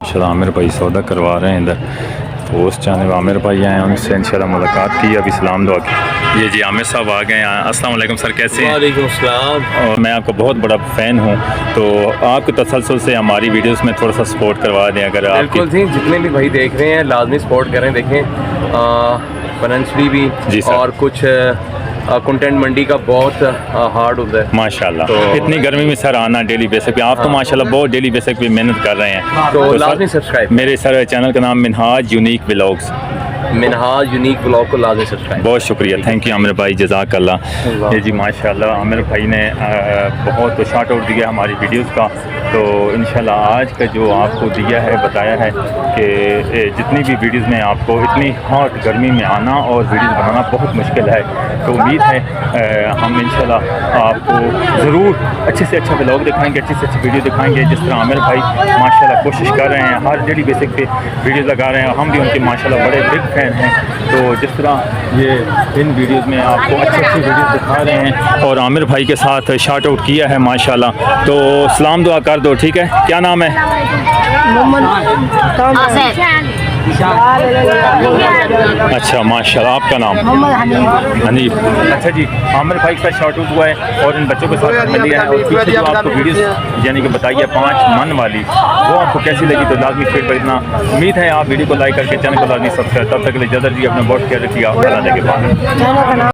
माशाल्लाह आमिर भाई सौदा करवा रहे हैं इधर। पोस्ट जानब आमिर भाई आए हैं, उनसे इंशाल्लाह मुलाकात की, अभी सलाम दुआ की। ये जी आमिर साहब आ गए हैं। अस्सलाम वालेकुम सर, कैसे हैं? वालेकुम अस्सलाम। और मैं आपका बहुत बड़ा फ़ैन हूँ, तो आपको तसलसल से हमारी वीडियोस में थोड़ा सा सपोर्ट करवा दें अगर आप। बिल्कुल जी, जितने भी भाई देख रहे हैं लाजमी सपोर्ट करें। देखें फाइनेंशियली भी जी सर। और कुछ कंटेंट मंडी का बहुत हार्ड होता है माशाल्लाह तो इतनी गर्मी में सर आना डेली बेसिक पे, आप तो माशाल्लाह बहुत डेली बेसिक पे मेहनत कर रहे हैं। तो सर, लाजमी सब्सक्राइब। मेरे सर चैनल का नाम Minhaj unique vlogs. Minhaj unique blog को लाजमी सब्सक्राइब। बहुत शुक्रिया, थैंक यू आमिर भाई, जज़ाकल्लाह। ये जी माशाल्लाह आमिर भाई ने बहुत शार्ट आउट दिया हमारी वीडियोस का। तो इंशाल्लाह आज का जो आपको दिया है, बताया है कि जितनी भी वीडियोस में आपको इतनी हॉट गर्मी में आना और वीडियोस बनाना बहुत मुश्किल है। तो उम्मीद है हम इंशाल्लाह आपको ज़रूर अच्छे से अच्छा व्लॉग दिखाएंगे, अच्छी से अच्छी वीडियो दिखाएंगे। जिस तरह आमिर भाई माशाल्लाह कोशिश कर रहे हैं, हर डेली बेसिक पे वीडियो लगा रहे हैं, हम भी उनके माशाल्लाह बड़े बिग फैन हैं। तो जिस तरह ये इन वीडियोस में आपको अच्छी अच्छी वीडियोस दिखा रहे हैं और आमिर भाई के साथ शार्ट आउट किया है माशाल्लाह। तो सलाम दुआ कर दो, ठीक है? क्या नाम है? अच्छा माशाल्लाह, आपका नाम? हनीफ। अच्छा जी, आमिर भाई के साथ शॉर्ट आउट हुआ है और इन बच्चों के साथ मिल लिया है। और पीछे जो आपको वीडियोस यानी कि बताइए 5 मन वाली, वो आपको कैसी लगी तो लाजमी शेयर करना। उम्मीद है आप वीडियो को लाइक करके चैनल को लाजमी सब्सक्राइब। तब तक के लिए इजाज़त दी, अपना बहुत ख्याल रखिए।